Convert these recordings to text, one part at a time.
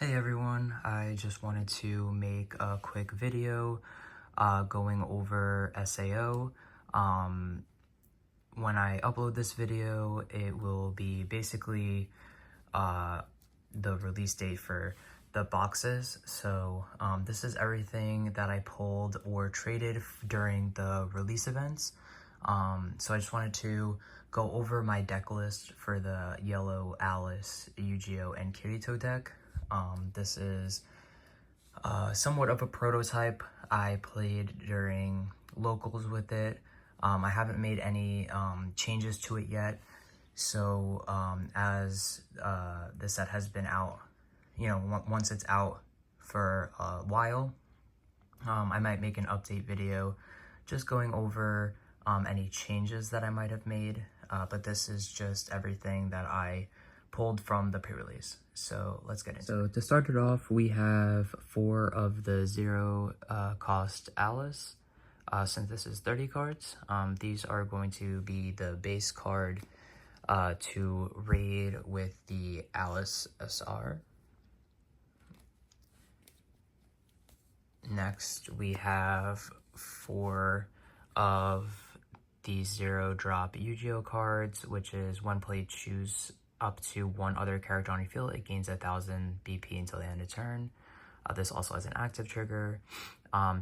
Hey everyone, I just wanted to make a quick video going over SAO. When I upload this video, it will be basically the release date for the boxes. So this is everything that I pulled or traded during the release events. So I just wanted to go over my deck list for the yellow Alice, Eugeo, and Kirito deck. This is somewhat of a prototype. I played during locals with it. I haven't made any changes to it yet. So as the set has been out, once it's out for a while, I might make an update video just going over any changes that I might have made. But this is just everything that I pulled from the pre-release. So let's get into it. So to start it off, we have 4 of the 0 cost Alice. Since this is 30 cards, these are going to be the base card to raid with the Alice SR. Next, we have 4 of the 0 drop Eugeo cards, which is when played, choose up to 1 other character on your field. It gains 1,000 BP until the end of turn. This also has an active trigger.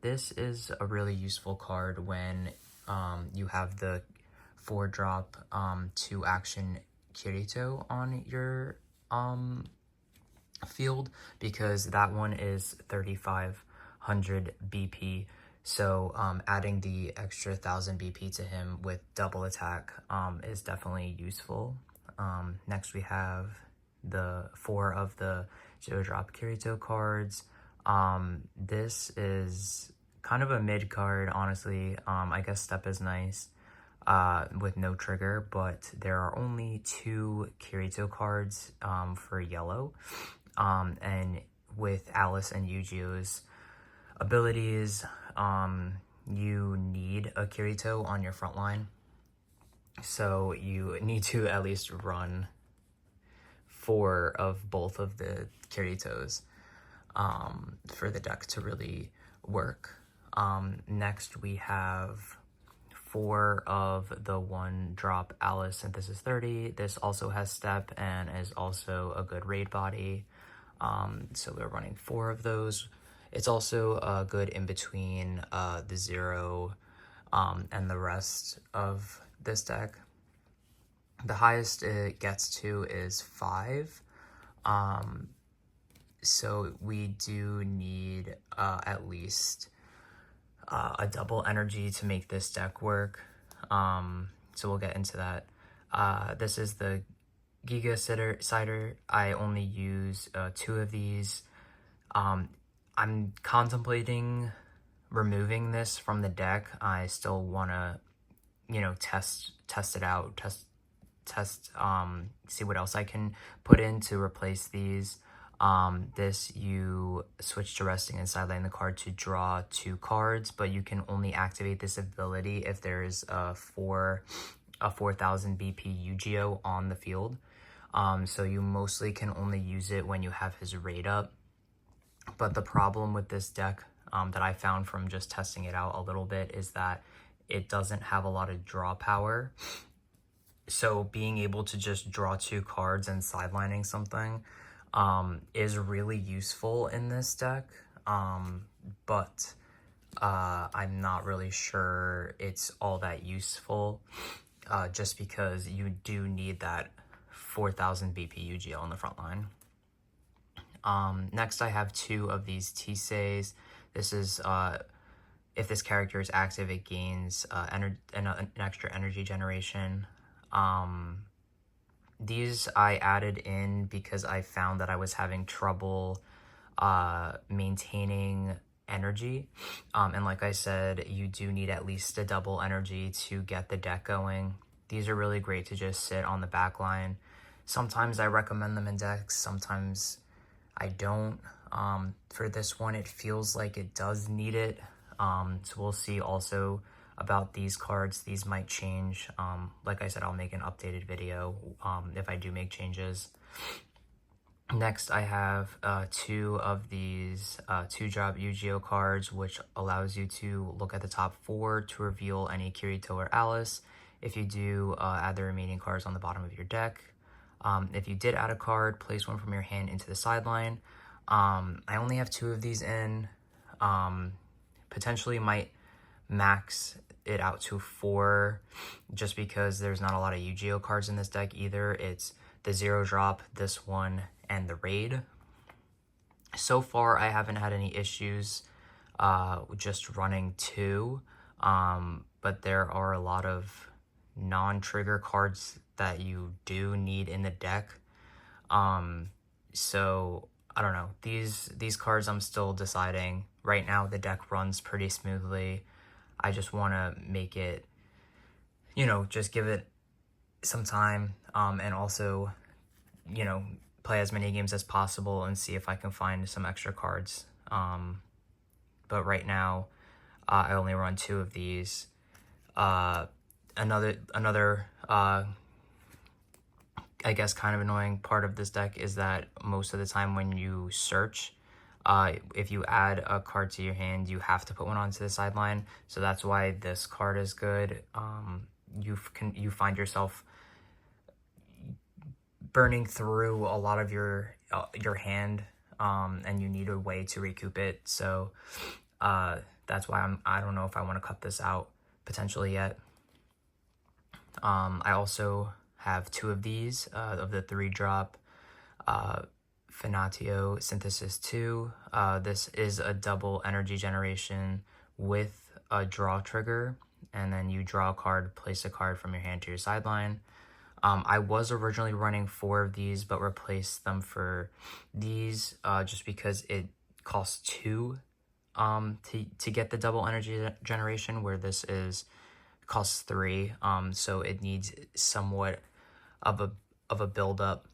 This is a really useful card when you have the 4 drop 2 action Kirito on your field, because that one is 3,500 BP. So adding the extra 1,000 BP to him with double attack is definitely useful. Next we have the 4 of the 0 drop Kirito cards. This is kind of a mid card, honestly. I guess step is nice with no trigger, but there are only 2 Kirito cards for yellow. And with Alice and Eugeo's abilities, you need a Kirito on your front line. So you need to at least run 4 of both of the Kiritos for the deck to really work. Next we have 4 of the 1 drop Alice Synthesis 30. This also has step and is also a good raid body. So we're running 4 of those. It's also good in between the 0 and the rest of this deck. The highest it gets to is 5. So we do need at least a double energy to make this deck work. So we'll get into that. This is the Giga Cider. I only use 2 of these. I'm contemplating removing this from the deck. I still want to, test it out, see what else I can put in to replace these. This, you switch to resting and sideline the card to draw 2 cards, but you can only activate this ability if there's a 4,000 BP Eugeo on the field. So you mostly can only use it when you have his raid up. But the problem with this deck that I found from just testing it out a little bit is that it doesn't have a lot of draw power. So being able to just draw 2 cards and sidelining something is really useful in this deck. But I'm not really sure it's all that useful, just because you do need that 4,000 BP Eugeo on the front line. Next I have 2 of these Tisei's. This is if this character is active, it gains an extra energy generation. These I added in because I found that I was having trouble maintaining energy. And like I said, you do need at least a double energy to get the deck going. These are really great to just sit on the back line. Sometimes I recommend them in decks, sometimes I don't. For this one, it feels like it does need it. So we'll see also about these cards. These might change. Like I said, I'll make an updated video if I do make changes. Next, I have two of these 2-drop Eugeo cards, which allows you to look at the top 4 to reveal any Kirito or Alice. If you do, add the remaining cards on the bottom of your deck. If you did add a card, place one from your hand into the sideline. I only have 2 of these in. Potentially might max it out to 4, just because there's not a lot of Eugeo cards in this deck either. It's the 0-drop, this one, and the raid. So far, I haven't had any issues just running 2, but there are a lot of non-trigger cards that you do need in the deck. So I don't know, these cards I'm still deciding. Right now the deck runs pretty smoothly. I just want to make it, just give it some time, and also, play as many games as possible and see if I can find some extra cards. But right now, I only run 2 of these. Another I guess kind of annoying part of this deck is that most of the time when you search, if you add a card to your hand, you have to put one onto the sideline. So that's why this card is good. You find yourself burning through a lot of your hand, and you need a way to recoup it. So that's why I don't know if I want to cut this out potentially yet. I also have 2 of these of the 3-drop Finatio Synthesis 2. This is a double energy generation with a draw trigger, and then you draw a card, place a card from your hand to your sideline. I was originally running 4 of these, but replaced them for these just because it costs 2 to get the double energy generation, where this costs 3. So it needs somewhat of a build up.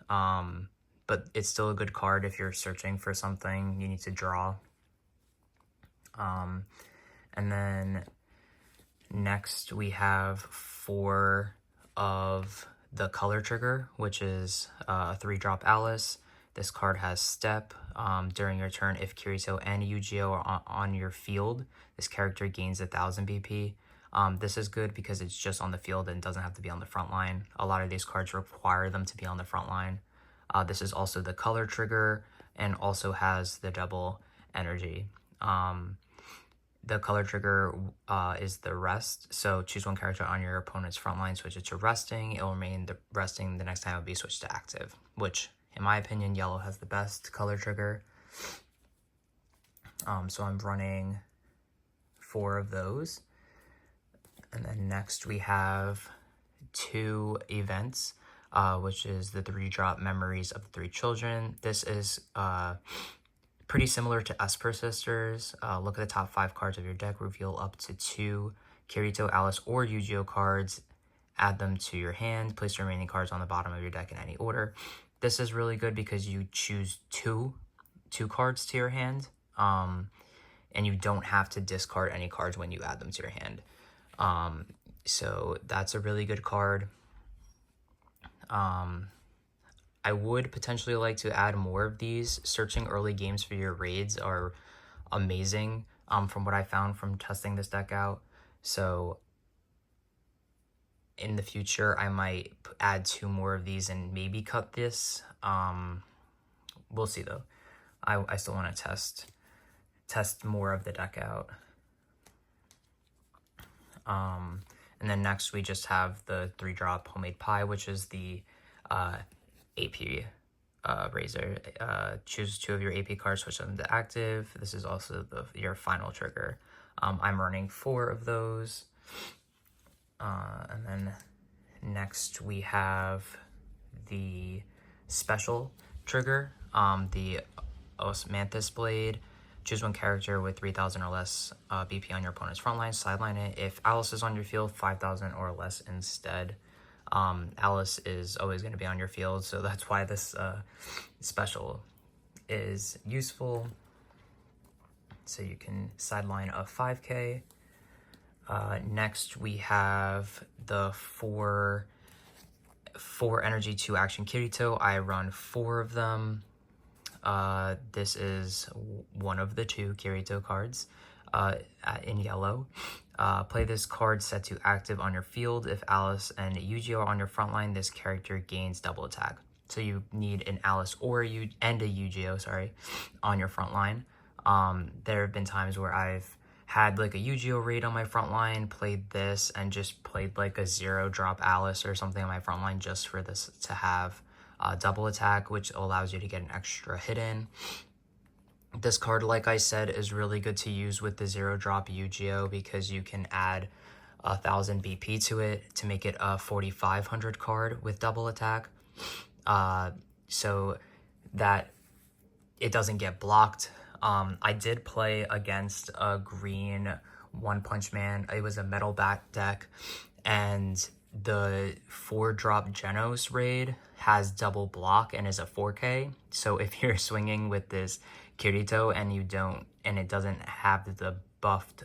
But it's still a good card if you're searching for something you need to draw. And then next we have 4 of the color trigger, which is a 3-drop Alice. This card has step. During your turn, if Kirito and Eugeo are on your field, this character gains 1000 BP. This is good because it's just on the field and doesn't have to be on the front line. A lot of these cards require them to be on the front line. This is also the color trigger and also has the double energy. The color trigger is the rest. So choose one character on your opponent's front line, switch it to resting. It will remain resting the next time it will be switched to active, which in my opinion, yellow has the best color trigger. So I'm running 4 of those. And then next we have 2 events, which is the 3-drop Memories of the 3 Children. This is pretty similar to Esper Sisters. Look at the top 5 cards of your deck, reveal up to 2 Kirito, Alice, or Eugeo cards, add them to your hand, place the remaining cards on the bottom of your deck in any order. This is really good because you choose two cards to your hand, and you don't have to discard any cards when you add them to your hand. So that's a really good card. I would potentially like to add more of these. Searching early games for your raids are amazing, from what I found from testing this deck out. So in the future, I might add 2 more of these and maybe cut this. We'll see though. I still want to test more of the deck out. And then next we just have the 3-drop Homemade Pie, which is the AP Razor. Choose 2 of your AP cards, switch them to active. This is also your final trigger. I'm running 4 of those. And then next we have the special trigger, the Osmanthus Blade. Choose one character with 3,000 or less BP on your opponent's front line, sideline it. If Alice is on your field, 5,000 or less instead. Alice is always going to be on your field, so that's why this special is useful. So you can sideline a 5K. Next we have the 4 4 energy, 2 action Kirito. I run 4 of them. This is one of the 2 Kirito cards in yellow. Play this card set to active on your field. If Alice and Eugeo are on your front line, this character gains double attack. So you need an Alice or a Eugeo, sorry, on your front line. There have been times where I've had like a Eugeo raid on my front line, played this, and just played like a 0-drop Alice or something on my front line just for this to have double attack, which allows you to get an extra hit in. This card, like I said, is really good to use with the 0-drop Eugeo because you can add 1,000 BP to it to make it a 4,500 card with double attack. So that it doesn't get blocked. I did play against a green One Punch Man. It was a metal back deck, and the 4-drop Genos raid has double block and is a 4K. So if you're swinging with this Kirito and it doesn't have the buffed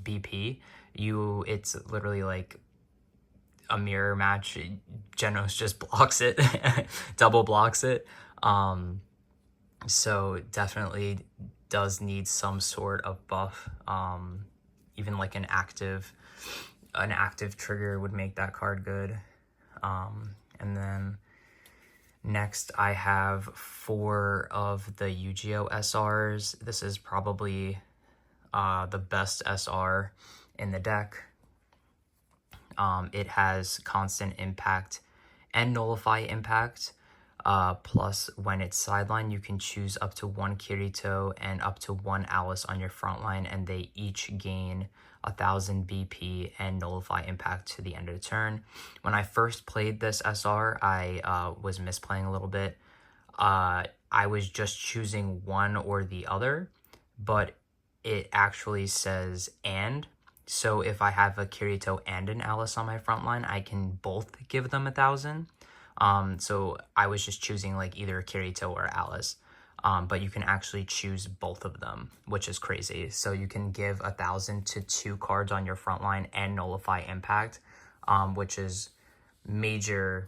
BP, it's literally like a mirror match. Genos just blocks it, double blocks it. So definitely does need some sort of buff. Even like an active trigger would make that card good. And then next I have 4 of the Eugeo SRs. This is probably the best SR in the deck. It has constant impact and nullify impact. Plus, when it's sideline, you can choose up to 1 Kirito and up to 1 Alice on your front line, and they each gain 1,000 BP and nullify impact to the end of the turn. When I first played this SR, I was misplaying a little bit. I was just choosing one or the other, but it actually says and. So if I have a Kirito and an Alice on my front line, I can both give them 1,000. So I was just choosing like either Kirito or Alice, but you can actually choose both of them, which is crazy. So you can give 1,000 to 2 cards on your front line and nullify impact, which is major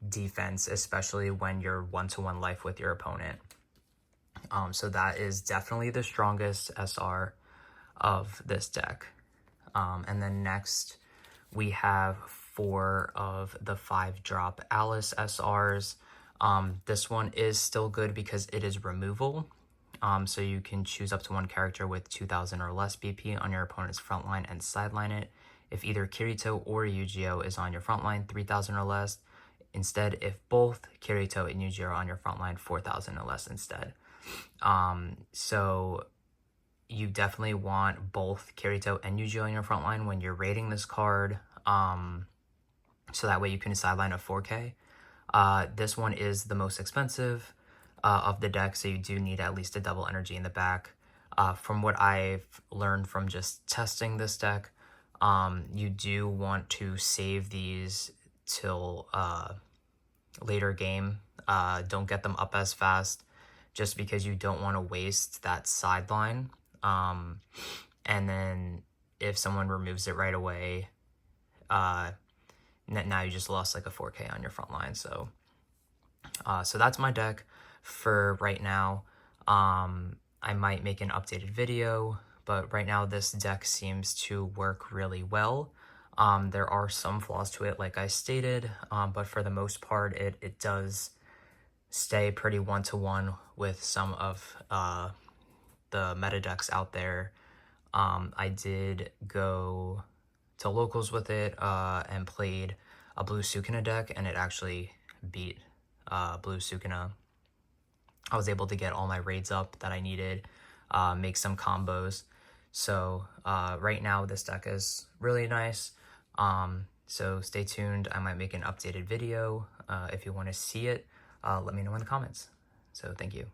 defense, especially when you're 1-to-1 life with your opponent. So that is definitely the strongest SR of this deck. And then next we have 4 of the 5-drop Alice SRs. This one is still good because it is removal. So you can choose up to 1 character with 2,000 or less BP on your opponent's front line and sideline it. If either Kirito or Eugeo is on your front line, 3,000 or less. Instead, if both Kirito and Eugeo are on your front line, 4,000 or less instead. So you definitely want both Kirito and Eugeo on your front line when you're raiding this card. So that way you can sideline a 4K. This one is the most expensive of the deck, so you do need at least a double energy in the back. From what I've learned from just testing this deck, you do want to save these till later game. Don't get them up as fast, just because you don't want to waste that sideline. And then if someone removes it right away, now you just lost like a 4K on your front line. So that's my deck for right now. I might make an updated video, but right now this deck seems to work really well. There are some flaws to it, like I stated, but for the most part, it does stay pretty 1-to-1 with some of the meta decks out there. I did go to locals with it and played a blue Sukuna deck, and it actually beat blue Sukuna. I was able to get all my raids up that I needed, make some combos. So right now this deck is really nice. So stay tuned. I might make an updated video. If you want to see it, let me know in the comments. So thank you.